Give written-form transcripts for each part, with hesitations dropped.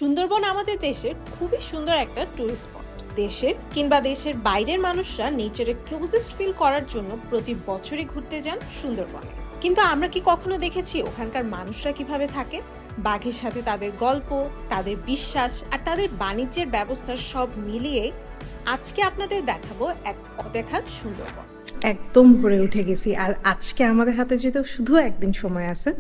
সুন্দরবন আমাদের দেশের খুবই সুন্দর একটা টুরিস্ট স্পট। দেশের কিংবা দেশের বাইরের মানুষরা নেচারের ক্লোজেস্ট ফিল করার জন্য প্রতি বছরই ঘুরতে যান সুন্দরবনে। কিন্তু আমরা কি কখনো দেখেছি ওখানকার মানুষরা কিভাবে থাকে? বাঘের সাথে তাদের গল্প, তাদের বিশ্বাস আর তাদের বাণিজ্যের ব্যবস্থা সব মিলিয়ে আজকে আপনাদের দেখাবো এক অদেখা সুন্দরবন। একদম ভরে উঠে গেছি। আর আজকে আমাদের হাতে যেহেতু শুধু একদিন সময় আছে,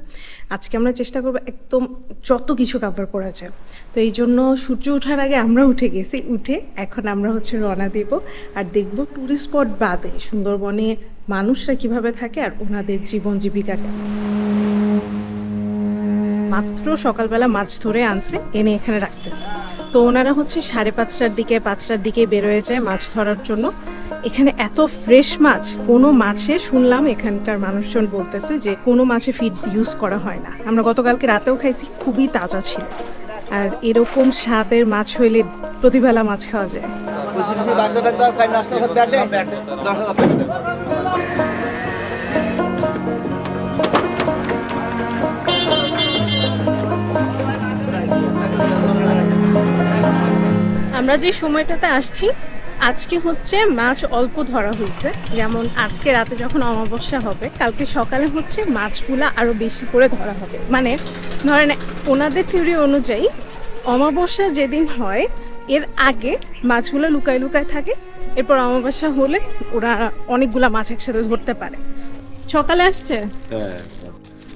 আজকে আমরা চেষ্টা করবো একদম যত কিছু কভার করা যায়। তো এই জন্য সূর্য ওঠার আগে আমরা উঠে গেছি, উঠে এখন আমরা রওনা দেব আর দেখব টুরিস্ট স্পট বাদে সুন্দরবনে মানুষরা কিভাবে থাকে আর ওনাদের জীবন জীবিকাটা। মাত্র সকালবেলা মাছ ধরে আনছে, এনে এখানে রাখতেছে। তো ওনারা 5:30টার দিকে বেরোয় যায় মাছ ধরার জন্য। এখানে এত ফ্রেশ মাছ, কোনো মাছে শুনলাম এখানকার মানুষজন বলতেছে যে কোনো মাছে ফিড ইউজ করা হয় না। আমরা গতকালকে রাতেও খাইছি, খুবই তাজা ছিল। আর এরকম স্বাদের মাছ হইলে প্রতিবেলা মাছ খাওয়া যায়। আমরা যে সময়টাতে আসছি আজকে মাছ অল্প ধরা হয়েছে। যেমন আজকে রাতে যখন অমাবস্যা হবে, কালকে সকালে মাছগুলা আরো বেশি করে ধরা হবে। মানে ধরেন ওনাদের থিওরি অনুযায়ী অমাবস্যা যেদিন হয় এর আগে মাছগুলো লুকায় লুকায় থাকে, এরপর অমাবস্যা হলে ওরা অনেকগুলা মাছ একসাথে ধরতে পারে। সকালে আসছে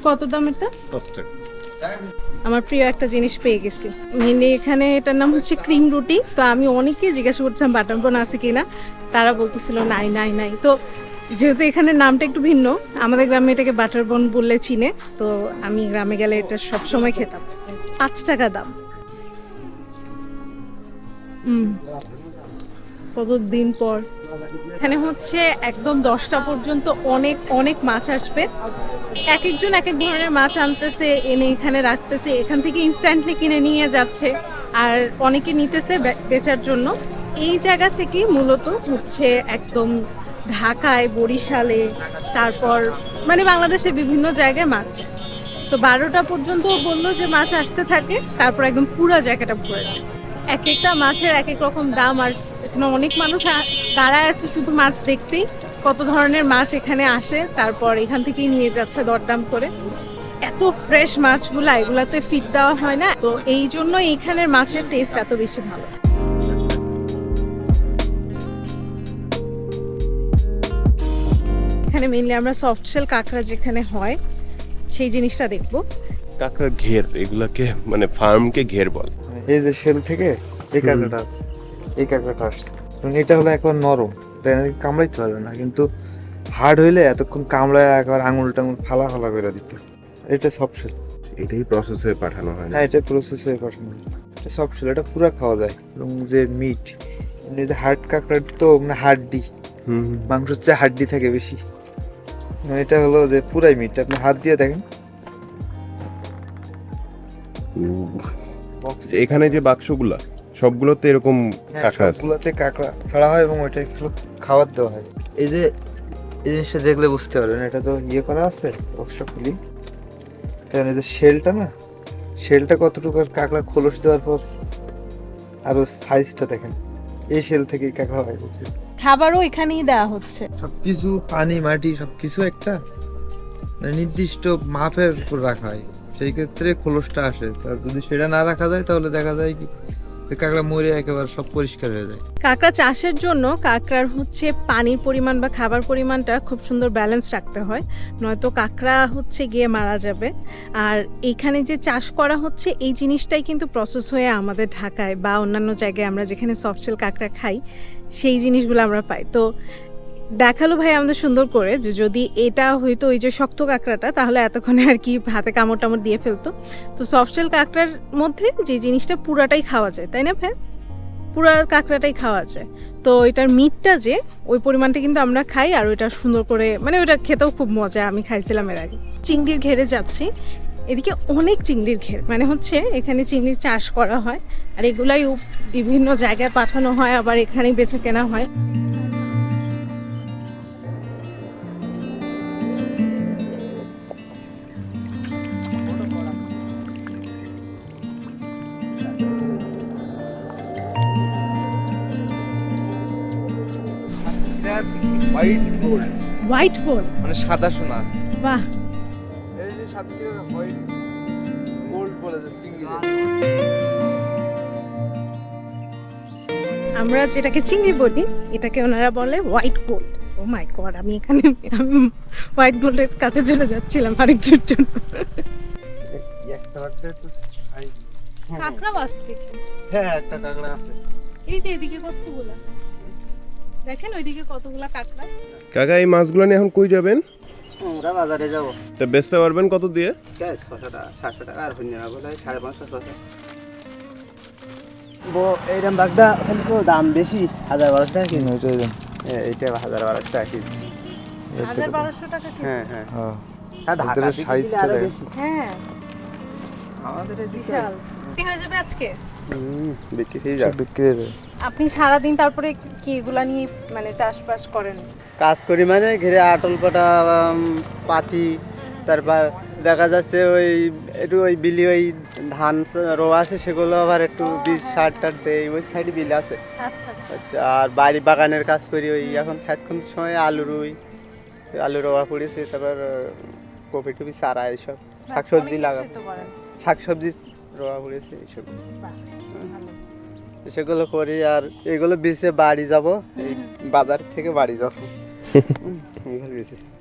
কত দাম এটা? আমার প্রিয় একটা জিনিস পেয়ে গেছি মেনলি এখানে, এটার নাম ক্রিম রুটি। তো আমি অনেকে জিজ্ঞাসা করছিলাম বাটার বোন আছে কিনা, তারা বলতেছিল নাই নাই নাই। তো যেহেতু এখানে নামটা একটু ভিন্ন, আমাদের গ্রামে এটাকে বাটার বোন বললে চিনে, তো আমি গ্রামে গেলে এটা সবসময় খেতাম। 5 টাকা দাম। কতদিন পর এখানে একদম 10টা পর্যন্ত অনেক অনেক মাছ আসবে। এক একজন এক এক ধরনের মাছ আনতেছে, এনে এখানে রাখতেছে, এখান থেকে ইনস্ট্যান্টলি কিনে নিয়ে যাচ্ছে আর অনেকে নিতেছে বেচার জন্য। এই জায়গা থেকে মূলত একদম ঢাকায়, বরিশালে, তারপর মানে বাংলাদেশের বিভিন্ন জায়গায় মাছ। তো 12টা পর্যন্ত বললো যে মাছ আসতে থাকে, তারপর একদম পুরো জায়গাটা ভরে যায়। এক একটা মাছের এক এক রকম দাম। আর এখানে অনেক মানুষ দাঁড়ায় আছে শুধু মাছ দেখতেই। কত ধরনের মাছ এখানে আসে, তারপর এখান থেকেই নিয়ে যাচ্ছে দরদাম করে। এত ফ্রেশ মাছগুলা, এগুলাতে ফিট দেওয়া হয় না, তো এই জন্য এইখানের মাছের টেস্ট এত বেশি ভালো। এখানে মেইনলি আমরা সফট শেল কাঁকড়া যেখানে হয় সেই জিনিসটা দেখবো। কাঁকড়ার ঘের, এগুলাকে মানে ফার্মকে ঘের বলে। এই যে শেল থেকে এই কাঁকড়াটা আসছে, এটা হলো এখন নরম, কামড়াইতে পারবে না, কিন্তু হার্ড হইলে এতক্ষণ কামড়ায় একবার আঙুল টাঙুল ফালা ফালা করে দিত। এটা সফট শেল, এটাই প্রসেস হয়ে পাঠানো হয় না? হ্যাঁ, এটা প্রসেস হয়ে পাঠানো হয়। এটা সফট শেল, এটা পুরো খাওয়া যায়। এবং যে মিট, এমনি যে হার্ড কাঁকড়ার তো মানে হাড্ডি, মাংসের চেয়ে হাড্ডি থাকে বেশি। এটা হলো যে পুরাই মিট, আপনি হাত দিয়ে দেখেন। এখানে যে বাক্সগুলা সবগুলোতে এরকম কাঁকড়া আছে? সবগুলোতে কাঁকড়া ছাড়া হয় এবং ওইটা একটু খাবার দেওয়া হয়। এই যে এই জিনিসটা দেখলে বুঝতে পারবেন, এটা তো করা আছে, বক্সটা খুলি। কারণ এই যে শেলটা কতটুকু, কাঁকড়া খোলস দেওয়ার পর আরো সাইজটা দেখেন। এই শেল থেকেই কাঁকড়া হয়। খাবারও এখানেই দেওয়া হচ্ছে। সবকিছু পানি মাটি সবকিছু একটা নির্দিষ্ট মাপের উপর রাখা হয়, সেই ক্ষেত্রে খোলসটা আসে। যদি সেটা না রাখা যায় তাহলে দেখা যায় কি কাঁকড়া মরে একেবারে সব পরিষ্কার হয়ে যায়। কাঁকড়া চাষের জন্য কাঁকড়ার পানির পরিমাণ বা খাবার পরিমাণটা খুব সুন্দর ব্যালেন্স রাখতে হয়, নয়তো কাঁকড়া গিয়ে মারা যাবে। আর এখানে যে চাষ করা হচ্ছে এই জিনিসটাই কিন্তু প্রসেস হয়ে আমাদের ঢাকায় বা অন্যান্য জায়গায় আমরা যেখানে সফটশেল কাঁকড়া খাই সেই জিনিসগুলো আমরা পাই। তো দেখালো ভাই আমাদের সুন্দর করে যে যদি এটা হয়তো ওই যে শক্ত কাঁকড়াটা, তাহলে এতক্ষণে আর কি হাতে কামড় টামড় দিয়ে ফেলতো। তো সফটশেল কাঁকড়ার মধ্যে যে জিনিসটা পুরাটাই খাওয়া যায়, তাই না ভাই? পুরা কাঁকড়াটাই খাওয়া যায়। তো এটার মিটটা যে ওই পরিমাণটা কিন্তু আমরা খাই, আর ওইটা সুন্দর করে মানে ওইটা খেতেও খুব মজা। আমি খাইছিলাম এর আগে। চিংড়ির ঘেরে যাচ্ছি, এদিকে অনেক চিংড়ির ঘের, মানে এখানে চিংড়ির চাষ করা হয় আর এগুলাই বিভিন্ন জায়গায় পাঠানো হয়, আবার এখানেই বেচে কেনা হয়। হোয়াইট গোল্ড, হোয়াইট গোল্ড, মানে সাদা সোনা। বাহ। এই যে সাদা হোয়াইট গোল্ড বলে যে সিঙ্গেল। আমরা যেটাকে চিংড়ি বলি এটাকে ওনারা বলে হোয়াইট গোল্ড। ও মাই গড, আমি হোয়াইট গোল্ডের কাছে চলে যাচ্ছিলাম আরেকটুর জন্য। একটা আছে তো সাইজ। কাঁকড়া আসছে, হ্যাঁ একটা কাঁকড়া আছে। এই যে এদিকে কতগুলা দেখেন, ওইদিকে কতগুলা কাঁকড়া। কাকা এই মাছগুলো নিয়ে এখন কই যাবেন? আমরা বাজারে যাবো। তা বেচতে পারবেন কত দিয়ে? 600 টাকা 700 টাকা আর হইনি না বলে 550 টাকা। এইরকম বাগদা কিন্তু দাম বেশি, 1000-1200 টাকা কিলো। এইটা 1000-1200 টাকা কেজি। 1200 টাকা কেজি। হ্যাঁ হ্যাঁ হ্যাঁ আর ঢাকা এদের সাইজটা আরো দেখ। বেশি। হ্যাঁ আমাদের এই বিশাল। কি হয়ে যাবে আজকে? বিক্রি হয়ে যাবে। বিক্রি হয়ে যায়। আপনি সারাদিন তারপরে কি এগুলা নিয়ে মানে চাষবাস করেন? কাজ করি মানে ঘিরে আটল কাটা, পাতি, তারপর দেখা যাচ্ছে ওই একটু ওই বিলি ওই ধান রো আছে সেগুলো আবার একটু বীজ সার টার দেয়, ওই সাইডে বিল আছে। আচ্ছা আচ্ছা। আচ্ছা, আর বাড়ি বাগানের কাজ করি ওই এখন এখন সময় আলু রুই, আলু রোয়া পড়েছে, তারপর কপি টপি চারা এইসব শাকসবজি লাগা, শাকসবজি রোয়া পড়েছে এইসব সেগুলো করি। আর এগুলো বেচে বাড়ি যাব, এই বাজার থেকে বাড়ি যাব।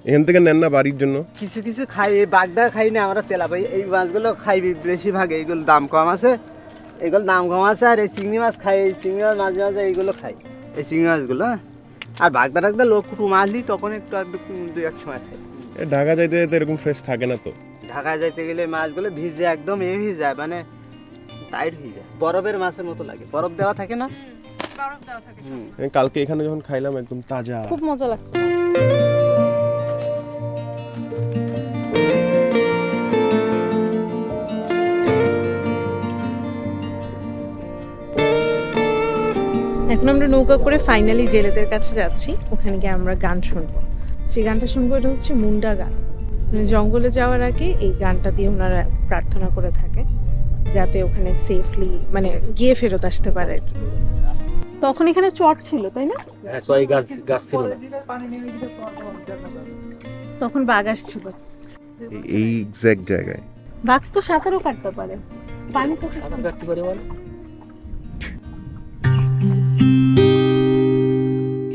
এখান থেকে নেন না বাড়ির জন্য? কিছু কিছু খাই, এই বাগদা খাই না আমরা, তেলাপাই এই মাছগুলো খাই বেশিরভাগ। এইগুলো দাম কম আছে, এইগুলো দাম কম আছে। আর এই চিংড়ি মাছ খাই, এই চিংড়ি মাছ মাঝে মাঝে এইগুলো খাই, এই চিংড়ি মাছগুলো। হ্যাঁ, আর বাগদা টাগদা লোক কুটু মাছলি তখন একটু একটু 2-1 সময় খাই। ঢাকা যাইতে যাইতে এরকম ফ্রেশ থাকে না তো। ঢাকায় যাইতে গেলে মাছগুলো ভিজে একদম হয়ে যায়, মানে টাইট হয়ে যায়, বরফের মাছের মতো লাগে। বরফ দেওয়া থাকে না। বরফ দেওয়া থাকে। আমি কালকে এখানে যখন খাইলাম একদম তাজা। খুব মজা লাগছে। এখন আমরা নৌকা করে ফাইনালি জেলেদের কাছে যাচ্ছি, ওখানে গিয়ে আমরা গান শুনবো। যে গানটা শুনবো এটা হচ্ছে মুন্ডা গান। মানে জঙ্গলে যাওয়ার আগে এই গানটা দিয়ে ওনারা প্রার্থনা করে থাকে যাতে ওখানে সেফলি মানে গিয়ে ফেরত আসতে পারে আর কি। তখন এখানে চট ছিল তাই না? হ্যাঁ, ছয় গাছ ছিল না। তখন বাঘ আসছিল। এই এক্সাক্ট জায়গায় বাঘ তো সাঁতারও কাটতে পারে, পানি তো কাটতে পারে বল।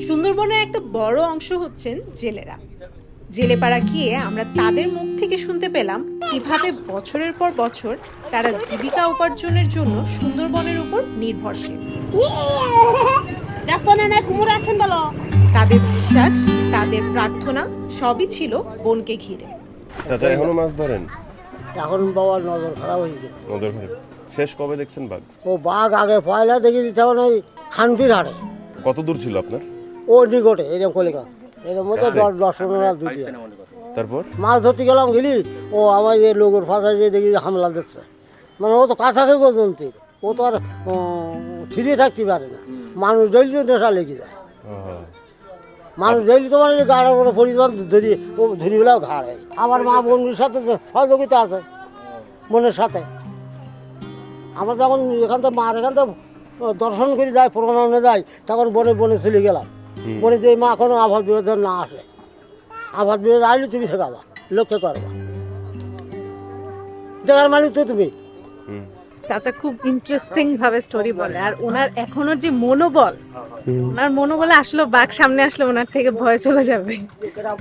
সুন্দরবনের একটা বড় অংশ হচ্ছেন জেলেরা। জেলেপাড়া গিয়ে আমরা তাদের মুখ থেকে শুনতে পেলাম কিভাবে বছরের পর বছর তারা জীবিকা উপার্জনের জন্য সুন্দরবনের উপর নির্ভরশীল। তাদের বিশ্বাস, তাদের প্রার্থনা সবই ছিল বনকে ঘিরে। চাচা এখনো মাছ ধরেন? এখন বাবার নজর খারাপ হয়ে গেছে। নজর খারাপ। শেষ কবে দেখছেন বাঘ? ও বাঘ আগে পয়লা দেখি তখন ওই খানপির হাটে, কত দূর ছিল আপনার? ও নিকটে এরকম কলিকা, এর মধ্যে 10-15 দুটি। তারপর মাছ ধরতে গেলাম গেলি, ও আমার এই লোকের ফাঁসা যে দেখি হামলা দিচ্ছে, মানে ও তো কাছাকে পর্যন্ত, ও তো আর ফিরে থাকতে পারে না। মানুষ ডেলি তো নেশা লেগে যায়, মানুষ ডেলি তো মানে গাড়া করে পরিবার ধরি, ও ধরি বেলাও ঘাড়ে। আমার মা বন্ধুর সাথে সহযোগিতা আছে মনের সাথে। আমরা যখন এখান থেকে মার এখান থেকে দর্শন করে যায়, প্রণামে যায়, তখন বনে বনে চলে গেলাম। বনে যে মা কোনো আভার বিরোধে না আসে, আভার বিরোধে আসলে তুমি শেখাবা, লক্ষ্য করবা, দেখার মালিক তো তুমি। চাচা খুব ইন্টারেস্টিং ভাবে স্টোরি বলে। আর ওনার এখনো যে মনোবল, ওনার মনোবলে আসলে বাঘ সামনে আসলে ওনার থেকে ভয় চলে যাবে।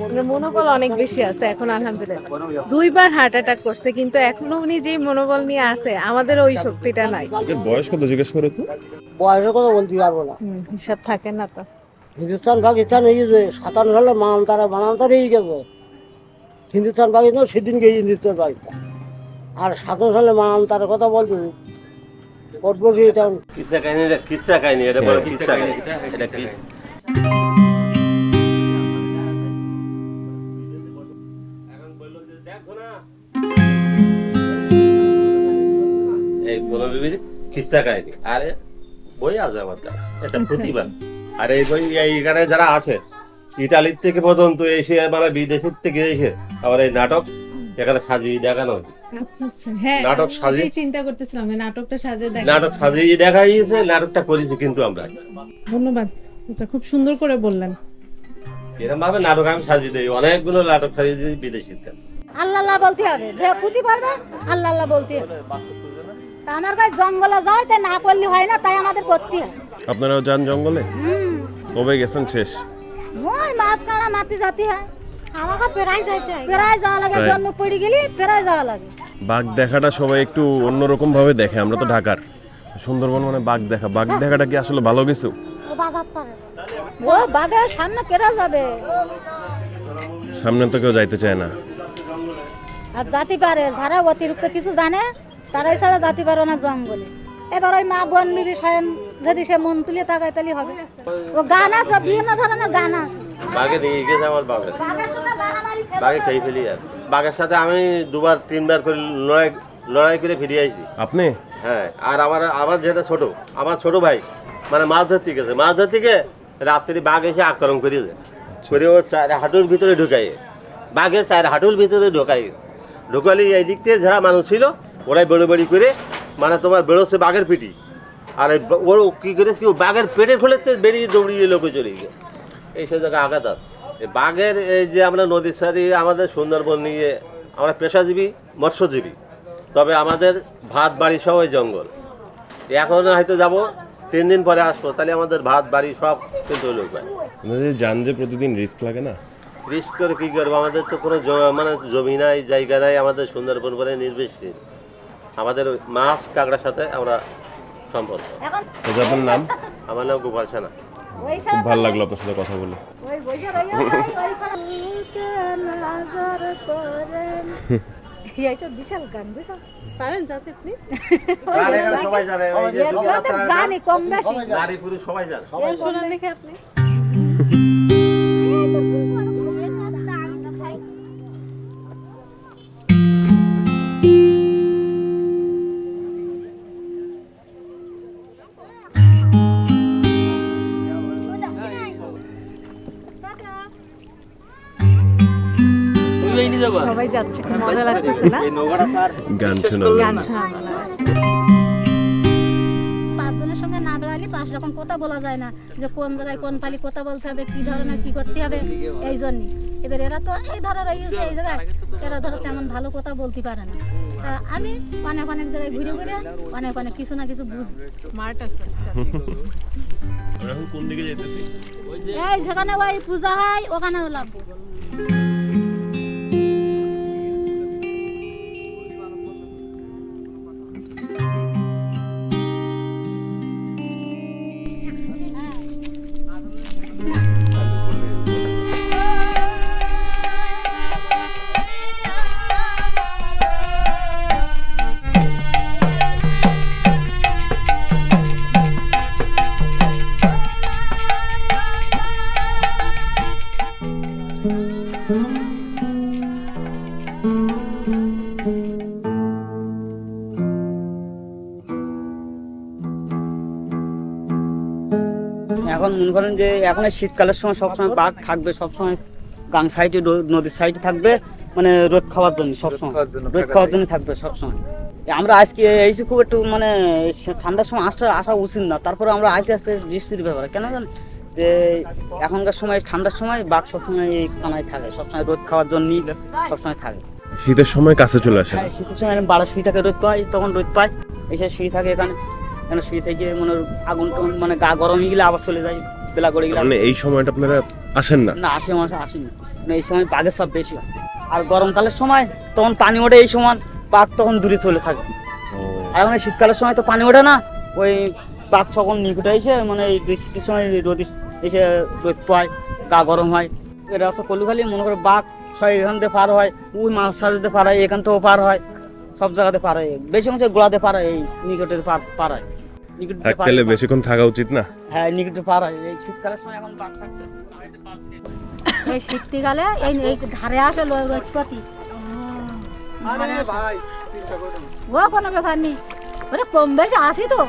ওনার মনোবল অনেক বেশি আছে এখন আলহামদুলিল্লাহ। 2 বার হার্ট অ্যাটাক করছে, কিন্তু এখনো উনি যে মনোবল নিয়ে আছে, আমাদের ওই শক্তিটা নাই। বয়স কত জিজ্ঞেস করে তো? বয়সের কথা বলতে পারবো না, হিসাব থাকে না তো। হিন্দুস্তান পাকিস্তান এই যে 57 সালে বানান্তার এই গেছে হিন্দুস্তান পাকিস্তান, সেদিন গিয়ে হিন্দুস্তান পাকিস্তান। আর 57 সালে মানান্তার কথা বলতেছে পরপরই এটা কিসা কাহিনী এটা বড় কিসা কাহিনী। এটা কি এই বড় বিবি কিসা কাহিনী। আরে বই আছে আমার কাছে, এটা প্রতিভা। আর এই বই এইখানে যারা আছে ইতালি থেকে পর্যন্ত এসে, মানে বিদেশের থেকে এসে আবার এই নাটক এখানে সাজিয়ে দেখানো হয়েছে। আচ্ছা আচ্ছা, হ্যাঁ নাটক সাজিয়ে চিন্তা করতেছিলাম নাটকটা সাজিয়ে দেখা। নাটক সাজিয়ে দেখা হয়েছে, নাটকটা করেছি কিন্তু আমরা। ধন্যবাদ, আচ্ছা খুব সুন্দর করে বললেন। এরকম ভাবে নাটক আমি সাজিয়ে দিই, অনেকগুলো নাটক সাজিয়ে দিই বিদেশির কাছে। আল্লাহ আল্লাহ বলতে হবে, যে পুঁতি পারবে আল্লাহ আল্লাহ বলতে হবে। তা আমার ভাই জঙ্গলে যায়, তাই না করলে হয় না, তাই আমাদের করতে হয়। আপনারাও যান জঙ্গলে? কবে গেছেন শেষ? ওই মাছ কাঁড়া মাটি যাতে হয়, আমাকে প্রায় যাইতে হয়, প্রায় যাওয়া লাগে, জন্ম পড়ে গেলি প্রায় যাওয়া লাগে। বাঘ দেখাটা সবাই একটু অন্যরকম ভাবে দেখে, আমরা তো ঢাকার, সুন্দরবন মানে বাঘ দেখা, বাঘ দেখাটা কি আসলে ভালো কিছু? ও বাজার পারে, ও বাঘের সামনে কেটে যাবে, সামনে তো কেউ যাইতে চায় না। আর জাতি পারে যারা অতিরিক্ত কিছু জানে তারাই ছাড়া জাতি পারে না জঙ্গলে। এবার ওই মা বোন মিলি সায়ন যদি সে মন তুলে তাকায় তাহলে হবে। ও গান আছে, বিভিন্ন ধরনের গান আছে। বাঘে নিয়ে গেছে আমার বাঘের, বাঘের সঙ্গে মারামারি খেলে বাঘে খেয়ে ফেলি। আর বাঘের সাথে আমি 2-3 করে লড়াই করে ফিরে আসছি। আপনি? হ্যাঁ, আর আমার যেটা আমার ছোট ভাই মানে মাছ ধরতে গেছে, মাছ ধরতে গিয়ে রাত্রি বাঘ এসে আক্রমণ করিয়েছে, করে ও 4 হাঁটুর ভিতরে ঢুকাই, বাঘের 4 হাঁটুর ভিতরে ঢুকালি এই দিক থেকে যারা মানুষ ছিল ওরাই বেড়ি করে মানে তোমার বেরোচ্ছে বাঘের পিটি, আর ওর কী করেছে কি বাঘের পেটে ফেলেছে, বেরিয়ে দৌড়িয়ে লোকে চলে গিয়ে এইসব জায়গায় আঘাত আছে। এই বাঘের এই যে আমরা নদীর সারি আমাদের সুন্দরবন নিয়ে আমরা পেশাজীবী মৎস্যজীবী, তবে আমাদের ভাত বাড়ি সব ওই জঙ্গল। এখন হয়তো যাব 3 দিন পরে আসবো, তাহলে আমাদের ভাত বাড়ি সব কিন্তু লোক পায়। আপনাদের যান যে প্রতিদিন রিস্ক লাগে না? রিস্ক করে কী করবো, আমাদের তো কোনো মানে জমি নাই, জায়গা নাই, আমাদের সুন্দরবন করে নির্ভরশীল, আমাদের মাছ কাঁকড়ার সাথে আমরা সম্পর্ক। আচ্ছা, আপনার নাম? আমার নাম গোপাল সেনা। খুব ভালো লাগলো আপনার সাথে কথা বলে। এইসব বিশাল গান বুঝছেন, পারেন যাতে আপনি? সবাই জানে, ওই যে জানি কম বেশি, নারী পুরুষ সবাই জানে। শোনান দেখে আপনি। সবাই যাচ্ছে, খুব মজা লাগতেছে না? গান শোনা গান শোনা ভালো লাগে। 5 জনের সঙ্গে না বেড়ালে 5 রকম কথা বলা যায় না, যে কোন জায়গায় কোন পালি কথা বলতে হবে, কি ধরনের কি করতে হবে, এই জন্যই। এবার এরা তো এই ধরো রয়েছে এই জায়গায়, এরা ধরো তেমন ভালো কথা বলতে পারে না। তা আমি অনেক জায়গায় ঘুরে অনেক কিছু না কিছু বুঝি। মার্ট আছে। এখন কোন দিকে যাইতেছি? এই যেখানে ওই পূজা হয় ওখানে হলাম। এখন মনে করেন যে এখন এই শীতকালের সময় সবসময় বাঘ থাকবে, সবসময় গাং সাইডে নদীর সাইডে থাকবে, মানে রোদ খাওয়ার জন্য সবসময়, রোদ খাওয়ার জন্য থাকবে সবসময়। আমরা আজকে এসে খুব একটু মানে ঠান্ডার সময় আসা উচিত না, তারপরে আমরা আসে বৃষ্টির ব্যাপারে কেন জানেন যে এখনকার সময় ঠান্ডার সময় বাঘ সবসময় এই কানায় থাকে, সবসময় রোদ খাওয়ার জন্য সবসময় থাকে। শীতের সময় কাছে চলে আসে? হ্যাঁ, শীতের সময় বাড়া শুয়ে থাকে, রোদ পায় তখন রোদ পায়, এসে শুয়ে থাকে এখানে শুয়ে থেকে মানে আগুন মানে গা গরম হয়ে গেলে আবার চলে যায়, বেলা করে গেলে। মানে এই সময়টা আপনারা আসেন না? না, আসেন না, মানে এই সময় বাঘের সব বেশি হয়। আর গরমকালের সময় তখন পানি ওঠে, এই সময় বাঘ তখন দূরে চলে থাকে। আর এখন শীতকালের সময় তো পানি ওঠে না, ওই বাঘ তখন নিকটে এসে মানে এই শীতের সময় রোদ এসে রোদ পায়, গা গরম হয়। এটা হচ্ছে কলুখালি মনে করে বাঘ ছয় এখান থেকে পার হয়, ওই মাছ সাজাতে পার হয়, এখান থেকেও পার হয়, সব জায়গাতে পার হয়, বেশি অংশে গোড়াতে পার হয়, এই নিকটে পার হয়। তাহলে বেশিক্ষণ থাকা উচিত না? হ্যাঁ, নিকটে পার হয়। এই শীতকালের সময় এখন বাঘ থাকছে, এই শীতকালে এই ধারে আসে রোদপতি, ও কোনো ব্যাপার নেই, ওরা কম বেশি আসি তো।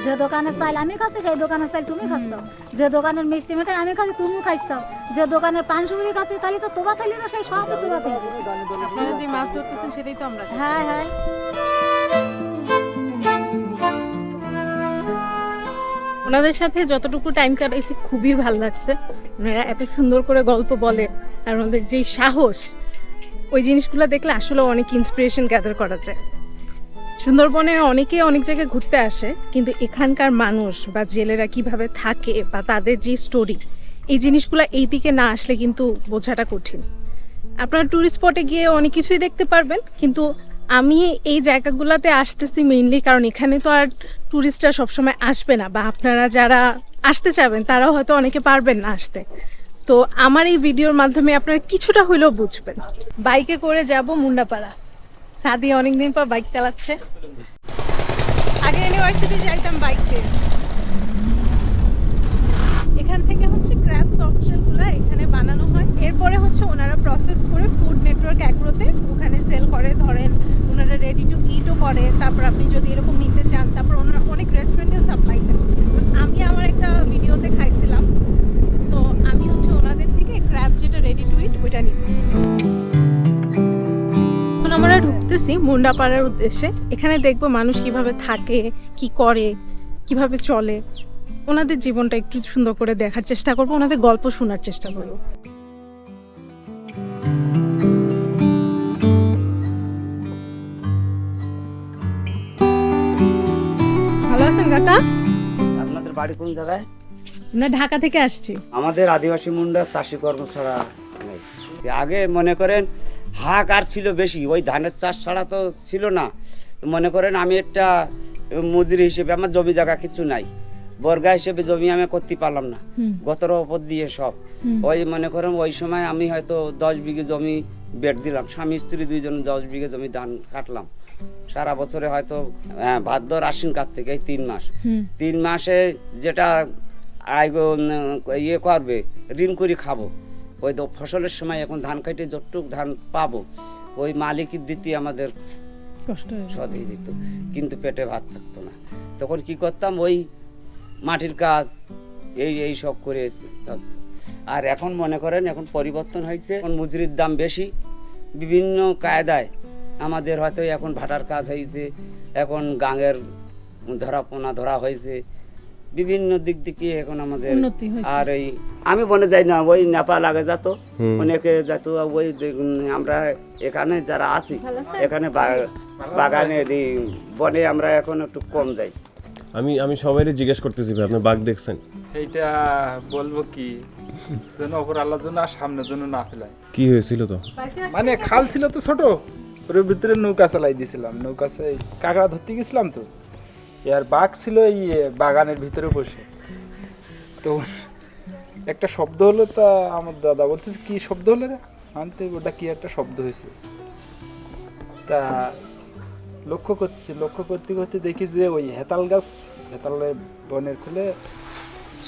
যে দোকানের চাল আমি খাচ্ছি সেই দোকানের চাল তুমি খাচ্ছ, যে দোকানের মিষ্টি মিঠাই আমি খাচ্ছি তুমি খাইছ, যে দোকানের পান সুপারি খাচ্ছি তাহলে তো তোবা থালি না, সেই সব তোবা থালি। আপনারা যে মাছ ধরতেছেন সেটাই তো আমরা। হ্যাঁ। ওনাদের সাথে যতটুকু টাইম কাটাইছি খুবই ভালো লাগছে। ওনারা এত সুন্দর করে গল্প বলে, আর ওনাদের যে সাহস, ওই জিনিসগুলো দেখলে আসলে অনেক ইন্সপিরেশন গ্যাদার করা যায়। সুন্দরবনে অনেকে অনেক জায়গায় ঘুরতে আসে, কিন্তু এখানকার মানুষ বা জেলেরা কিভাবে থাকে বা তাদের যে স্টোরি, এই জিনিসগুলো এই দিকে না আসলে কিন্তু বোঝাটা কঠিন। আপনারা ট্যুরিস্ট স্পটে গিয়ে অনেক কিছুই দেখতে পারবেন, কিন্তু আমি এই জায়গাগুলোতে আসতেছি মেইনলি কারণ এখানে তো আর ট্যুরিস্টরা সবসময় আসবে না, বা আপনারা যারা আসতে চাবেন তারাও হয়তো অনেকে পারবেন না আসতে। তো আমার এই ভিডিওর মাধ্যমে আপনারা কিছুটা হলেও বুঝবেন। বাইকে করে যাব মুন্ডাপাড়া। সাদি অনেকদিন পর বাইক চালাচ্ছে। আগে ইউনিভার্সিটি যাইতাম বাইক দিয়ে। এখান থেকে হচ্ছে ক্র্যাবস অপশনগুলো এখানে বানানো হয়, এরপরে হচ্ছে ওনারা প্রসেস করে ফুড নেটওয়ার্ক অ্যাগ্রোতে ওখানে সেল করে। ধরেন ওনারা রেডি টু ইটও করে, তারপর আপনি যদি এরকম নিতে চান, তারপর ওনারা অনেক রেস্টুরেন্টেও সাপ্লাই দেন। আমি আমার একটা ভিডিওতে খাইছিলাম, তো আমি হচ্ছে ওনাদের থেকে ক্র্যাব যেটা রেডি টু ইট ওইটা নিই। এখন আমরা ঢুকতেছি মুন্ডাপাড়ার উদ্দেশ্যে। এখানে দেখবো মানুষ কিভাবে থাকে, কি করে, কিভাবে চলে, ওনাদের জীবনটা একটু সুন্দর করে দেখার চেষ্টা করবো, ওনাদের গল্প শোনার চেষ্টা করবো। ভালো আছেন কাকা? আপনাদের বাড়ি কোন জায়গায়? আমরা ঢাকা থেকে আসছি। আমাদের আদিবাসী মুন্ডা চাষি কর্ম ছাড়া নেই। আগে মনে করেন হাহাকার ছিল বেশি, ওই ধানের চাষ ছাড়া তো ছিল না। তো মনে করেন আমি একটা মজুরি হিসেবে, আমার জমি জায়গা কিছু নাই, বর্গা হিসেবে জমি আমি করতে পারলাম না, গতর ওপর দিয়ে সব। ওই মনে করেন ওই সময় আমি হয়তো 10 বিঘে জমি বেড দিলাম, স্বামী স্ত্রী দুইজন 10 বিঘে জমি ধান কাটলাম। সারা বছরে হয়তো ভাদ্র আশ্বিন কার্তিক এই 3 মাস, 3 মাসে যেটা আয় ইয়ে করবে, ঋণ করে খাবো। ওই তো ফসলের সময় এখন ধান কাটে যতটুক ধান পাবো, ওই মালিকের দিতে আমাদের কষ্ট সদ হয়ে যেত, কিন্তু পেটে ভাত থাকতো না। তখন কি করতাম, ওই মাটির কাজ এই সব করে চলতো। আর এখন মনে করেন এখন পরিবর্তন হয়েছে, এখন মজুরির দাম বেশি, বিভিন্ন কায়দায় আমাদের হয়তো এখন ভাটার কাজ হয়েছে, এখন গাঙের ধরা হয়েছে, বিভিন্ন দিক থেকে এখন আমাদের উন্নতি হয়েছে। আর এই আমি বনে যাই না, ওই নেপাল আগে যেত, অনেকে যেত। ওই আমরা এখানে যারা আছি, এখানে বাগানে বনে আমরা এখন একটু কম যাই। আমি সবাইকে জিজ্ঞেস করতেছি ভাই, আপনি বাঘ দেখছেন? এইটা বলবো কি, যেন অপর আল্লাহর জন্য আর সামনের জন্য না ফেলায়। কি হয়েছিল তো? মানে খাল ছিল তো ছোট, ওর ভিতরে নৌকা চালাই দিয়েছিলাম, নৌকা কাঁকড়া ধরতে গেছিলাম তো, আর বাঘ ছিল এই বাগানের ভিতরে বসে। তো একটা শব্দ হলো, তা আমার দাদা বলছে কি শব্দ হলো রে, আনতে ওটা কি একটা শব্দ হয়েছে। তা লক্ষ্য করতে করতে দেখি যে ওই হেতাল গাছ, হেতালের বনের খুলে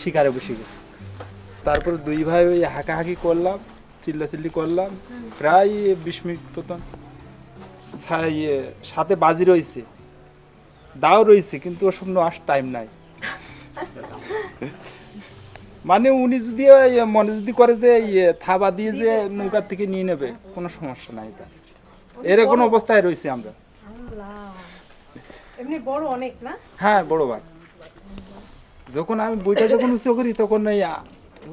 শিকারে বসে গেছে। তারপর দুই ভাই ওই হাঁকাহাঁকি করলাম, চিল্লাচিল্লি করলাম, প্রায় 20 মিনিট মতন। সাথে বাজি রয়েছে, দাও রয়েছে, কিন্তু ওসব নেওয়ার টাইম নাই। মানে উনি যদি মনে যদি করে যে থাবা দিয়ে যে নৌকার থেকে নিয়ে নেবে, কোনো সমস্যা নাই। তা এরকম অবস্থায় রয়েছে আমরা। এমনি বড় অনেক না? হ্যাঁ, বড় ভাই। যখন আমি বইটা যখন উঁচু করি, তখন এই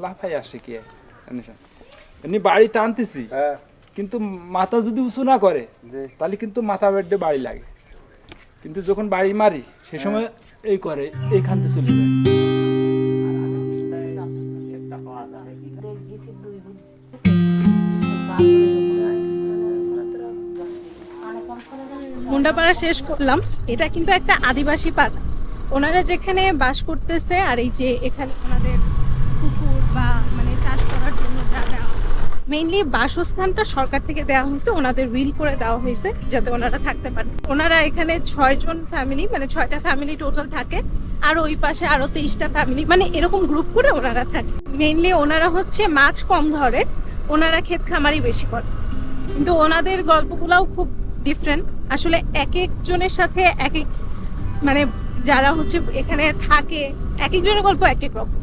লাফাই আসে কি এমনি বাড়ি টানতেছি, কিন্তু মাথা যদি উঁচু না করে তাহলে কিন্তু মাথা বেডে বাড়ি লাগে, কিন্তু যখন বাড়ি মারি সে সময় এই করে, এইখান থেকে চলে যায়। মুন্ডাপাড়া শেষ করলাম। এটা কিন্তু একটা আদিবাসী পাড়া, ওনারা যেখানে বাস করতেছে। আর এই যে এখানে ওনাদের পুকুর বা মানে চাষ করার জন্য জায়গা, মেইনলি বাসস্থানটা সরকার থেকে দেওয়া হয়েছে, ওনাদের উইল করে দেওয়া হয়েছে যাতে ওনারা থাকতে পারে। ওনারা এখানে 6 জন ফ্যামিলি, মানে 6টা ফ্যামিলি টোটাল থাকে, আর ওই পাশে আরো 23টা ফ্যামিলি, মানে এরকম গ্রুপ করে ওনারা থাকে। মেইনলি ওনারা হচ্ছে মাছ কম ধরে, ওনারা ক্ষেত খামারি বেশি করে, কিন্তু ওনাদের গল্পগুলাও খুব ডিফারেন্ট। আসলে এক একজনের সাথে এক এক, মানে যারা হচ্ছে এখানে থাকে, এক একজনের গল্প এক এক রকম।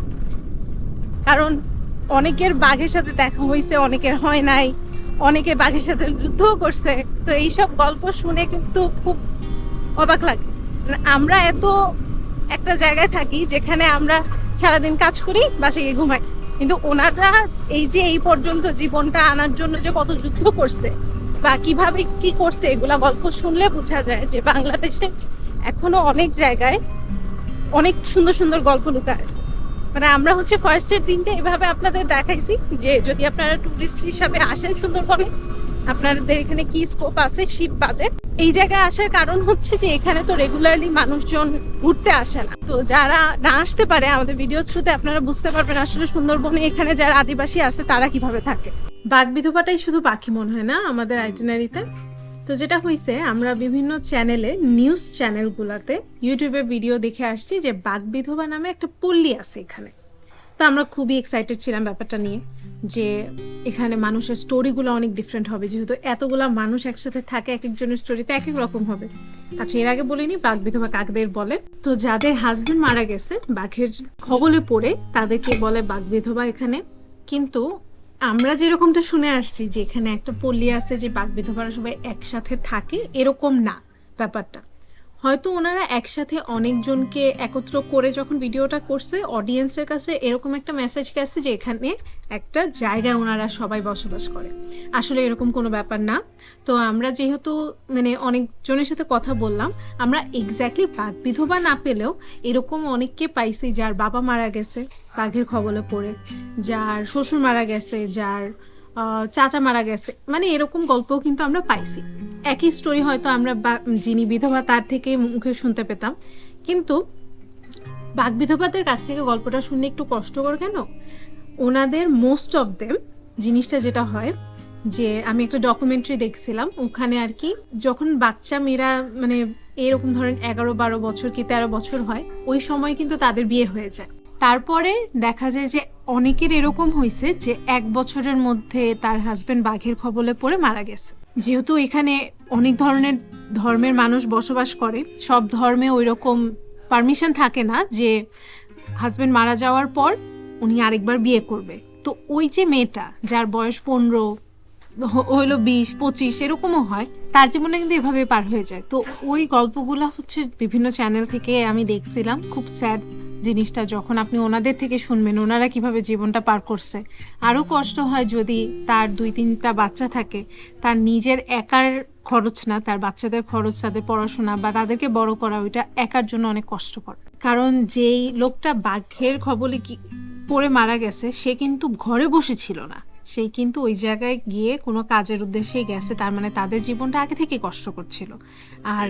কারণ অনেকের বাঘের সাথে দেখা হয়েছে, অনেকের হয় নাই, অনেকে বাঘের সাথে যুদ্ধও করছে। তো এইসব গল্প শুনে কিন্তু খুব অবাক লাগে। আমরা এত একটা জায়গায় থাকি যেখানে আমরা সারাদিন কাজ করি, বাসায় গিয়ে ঘুমাই, কিন্তু ওনারা এই যে এই পর্যন্ত জীবনটা আনার জন্য যে কত যুদ্ধ করছে বা কিভাবে কি করছে, এগুলা গল্প শুনলে বোঝা যায় যে বাংলাদেশে এখনো অনেক জায়গায় অনেক সুন্দর সুন্দর গল্প লুকায় আছে। মানে আমরা হচ্ছে ফার্স্টের দিনটা এভাবে আপনাদের দেখাইছি যে যদি আপনারা টুরিস্ট হিসাবে আসেন সুন্দরবনে, আপনাদের এখানে কি স্কোপ আছে শিপ বাদে। এই জায়গায় আসার কারণ হচ্ছে যে এখানে তো রেগুলারলি মানুষজন ঘুরতে আসে না, তো যারা না আসতে পারে আমাদের ভিডিও থ্রুতে আপনারা বুঝতে পারবেন আসলে সুন্দরবনে এখানে যারা আদিবাসী আছে তারা কিভাবে থাকে। বাঘ বিধবাটাই শুধু পাখি মনে হয় না আমাদের আইটিনারিতে। তো যেটা হয়েছে, আমরা বিভিন্ন চ্যানেলে, নিউজ চ্যানেলগুলোতে, ইউটিউবে ভিডিও দেখে আসছি যে বাঘ বিধবা নামে একটা পল্লী আছে এখানে। তো আমরা খুবই এক্সাইটেড ছিলাম ব্যাপারটা নিয়ে, যে এখানে মানুষের স্টোরিগুলো অনেক ডিফারেন্ট হবে, যেহেতু এতগুলা মানুষ একসাথে থাকে, এক একজনের স্টোরিতে এক এক রকম হবে। আচ্ছা, এর আগে বলিনি বাঘ বিধবা কাকদের বলে। তো যাদের হাজবেন্ড মারা গেছে বাঘের খবলে পড়ে তাদেরকে বলে বাঘ বিধবা এখানে। কিন্তু আমরা যেরকমটা শুনে আসছি যে এখানে একটা পল্লী আছে যে বাঘ বিধবারা সবাই একসাথে থাকে, এরকম না ব্যাপারটা। হয়তো ওনারা একসাথে অনেকজনকে একত্র করে যখন ভিডিওটা করছে, অডিয়েন্সের কাছে এরকম একটা মেসেজ গেছে যে এখানে একটা জায়গায় ওনারা সবাই বসবাস করে। আসলে এরকম কোনো ব্যাপার না। তো আমরা যেহেতু মানে অনেকজনের সাথে কথা বললাম, আমরা এক্স্যাক্টলি বাঘ বিধবা না পেলেও এরকম অনেককে পাইছি যার বাবা মারা গেছে বাঘের খবলে পড়ে, যার শ্বশুর মারা গেছে, যার চাচা মারা গেছে, মানে এরকম গল্পও কিন্তু আমরা পাইছি। একই স্টোরি হয়তো আমরা যিনি বিধবা তার থেকে মুখে শুনতে পেতাম, কিন্তু বাঘ বিধবাদের কাছ থেকে গল্পটা শুনলে একটু কষ্টকর কেন, ওনাদের মোস্ট অফ দেম জিনিসটা যেটা হয় যে, আমি একটা ডকুমেন্টারি দেখছিলাম ওখানে আর কি, যখন বাচ্চা মেয়েরা মানে এরকম ধরেন 11-12 বছর কি 13 বছর হয়, ওই সময় কিন্তু তাদের বিয়ে হয়ে যায়। তারপরে দেখা যায় যে অনেকের এরকম হয়েছে যে 1 বছরের মধ্যে তার হাজবেন্ড বাঘের খবলে পড়ে মারা গেছে। যেহেতু এখানে অনেক ধরনের ধর্মের মানুষ বসবাস করে, সব ধর্মে ওই রকম পারমিশন থাকে না যে হাজবেন্ড মারা যাওয়ার পর উনি আরেকবার বিয়ে করবে। তো ওই যে মেয়েটা যার বয়স 15 হইলো 20-25 এরকমও হয়, তার জীবনে কিন্তু এভাবে পার হয়ে যায়। তো ওই গল্পগুলা হচ্ছে বিভিন্ন চ্যানেল থেকে আমি দেখছিলাম। খুব স্যাড জিনিসটা যখন আপনি ওনাদের থেকে শুনবেন ওনারা কিভাবে জীবনটা পার করছে। আরও কষ্ট হয় যদি তার 2-3টা বাচ্চা থাকে, তার নিজের একার খরচ না, তার বাচ্চাদের খরচ, তাদের পড়াশোনা বা তাদেরকে বড় করা, ওইটা একার জন্য অনেক কষ্টকর। কারণ যেই লোকটা বাঘের খবলে পড়ে মারা গেছে সে কিন্তু ঘরে বসে ছিল না, সেই কিন্তু ওই জায়গায় গিয়ে কোনো কাজের উদ্দেশ্যেই গেছে। তার মানে তাদের জীবনটা আগে থেকে কষ্ট করছিল। আর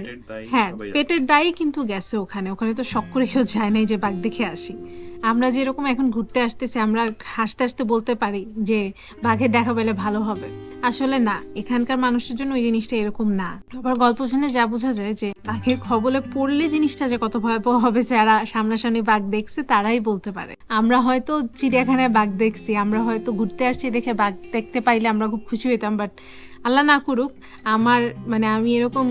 হ্যাঁ, পেটের দায়ী কিন্তু গেছে ওখানে। ওখানে তো শখ করে কেউ যায় নাই যে বাঘ দেখে আসি। আমরা যেরকম এখন ঘুরতে আসতেছি, আমরা হাসতে হাসতে বলতে পারি যে বাঘের দেখা পেলে ভালো হবে, আসলে না, এখানকার মানুষের জন্য ওই জিনিসটা এরকম না। আবার গল্প শুনে যা বোঝা যায় যে বাঘের খবলে পড়লে জিনিসটা যে কত ভয়াবহ হবে, যারা সামনাসামনি বাঘ দেখছে তারাই বলতে পারে। আমরা হয়তো চিড়িয়াখানায় বাঘ দেখছি, আমরা হয়তো ঘুরতে আসছি দেখে বাঘ দেখতে পাইলে আমরা খুব খুশি হইতাম, বাট আল্লাহ না করুক আমি এরকম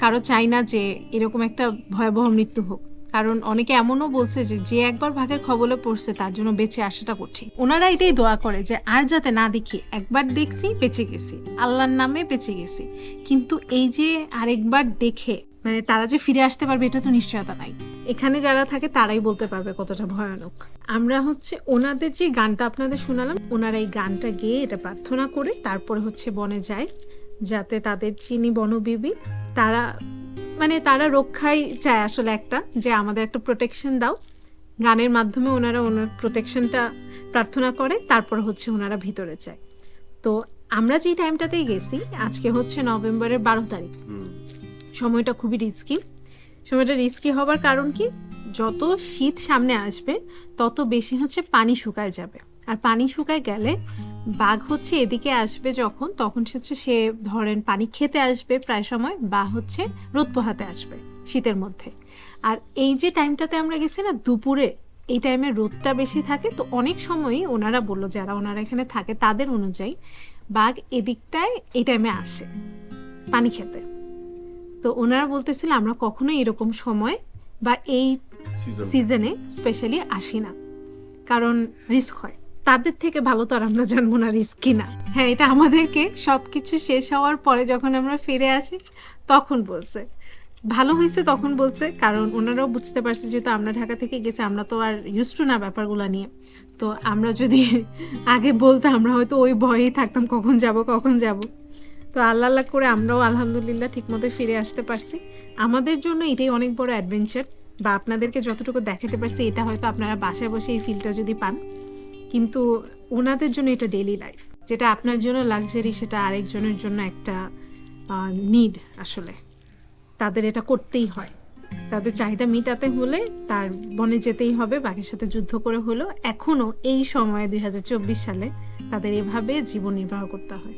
কারো চাই না যে এরকম একটা ভয়াবহ মৃত্যু হোক। কারণ অনেকে এমনও বলছে যে একবার বাঘের খবলে পড়ছে তার জন্য বেঁচে আসাটা কঠিন। ওনারা এটাই দোয়া করে যে আর যাতে না দেখি, একবার দেখছি বেঁচে গেছি, আল্লাহর নামে বেঁচে গেছি। কিন্তু এই যে আরেকবার দেখে মানে তারা যে ফিরে আসতে পারবে এটা তো নিশ্চয়তা নাই। এখানে যারা থাকে তারাই বলতে পারবে কতটা ভয়ানক। আমরা হচ্ছে ওনাদের যে গানটা আপনাদের শোনালাম, ওনারা এই গানটা গেয়ে এটা প্রার্থনা করে তারপরে হচ্ছে বনে যায়, যাতে তাদের যিনি বনবিবি তারা রক্ষাই চায় আসলে, একটা যে আমাদের একটা প্রোটেকশন দাও। গানের মাধ্যমে ওনার প্রোটেকশনটা প্রার্থনা করে, তারপর হচ্ছে ওনারা ভিতরে যায়। তো আমরা যেই টাইমটাতেই গেছি, আজকে হচ্ছে নভেম্বরের 12 তারিখ। সময়টা খুবই রিস্কি। সময়টা রিস্কি হবার কারণ কি, যত শীত সামনে আসবে তত বেশি হচ্ছে পানি শুকায় যাবে। আর পানি শুকায় গেলে বাঘ হচ্ছে এদিকে আসবে তখন হচ্ছে সে ধরেন পানি খেতে আসবে প্রায় সময়, বা হচ্ছে রোদ পোহাতে আসবে শীতের মধ্যে। আর এই যে টাইমটাতে আমরা গেছি না দুপুরে, এই টাইমে রোদটা বেশি থাকে। তো অনেক সময়ই ওনারা বললো, যারা ওনারা এখানে থাকে তাদের অনুযায়ী, বাঘ এদিকটায় এই টাইমে আসে পানি খেতে। তো ওনারা বলতেছিল আমরা কখনোই এরকম সময় বা এই সিজনে স্পেশালি আসি না, কারণ রিস্ক হয়। তাদের থেকে ভালো তো আর আমরা জানবো না রিস্ক কিনা। হ্যাঁ, এটা আমাদেরকে সবকিছু শেষ হওয়ার পরে যখন আমরা ফিরে আসি তখন বলছে। ভালো হয়েছে তখন বলছে, কারণ ওনারাও বুঝতে পারছে যেহেতু আমরা ঢাকা থেকে গেছি, আমরা তো আর ইউজ টু না ব্যাপারগুলো নিয়ে। তো আমরা যদি আগে বলতাম আমরা হয়তো ওই ভয়েই থাকতাম কখন যাব। তো আল্লাহ আল্লাহ করে আমরাও আলহামদুলিল্লাহ ঠিকমতো ফিরে আসতে পারছি। আমাদের জন্য এটাই অনেক বড় অ্যাডভেঞ্চার, বা আপনাদেরকে যতটুকু দেখাতে পারছি এটা হয়তো আপনারা বাসায় বসে এই ফিলটা যদি পান, কিন্তু ওনাদের জন্য এটা ডেইলি লাইফ। যেটা আপনার জন্য লাক্সারি, সেটা আরেকজনের জন্য একটা নিড। আসলে তাদের এটা করতেই হয়, তাদের চাহিদা মেটাতে হলে তার বনে যেতেই হবে, বাঘের সাথে যুদ্ধ করে হলেও এখনও এই সময়ে 2024 সালে তাদের এভাবে জীবন নির্বাহ করতে হয়।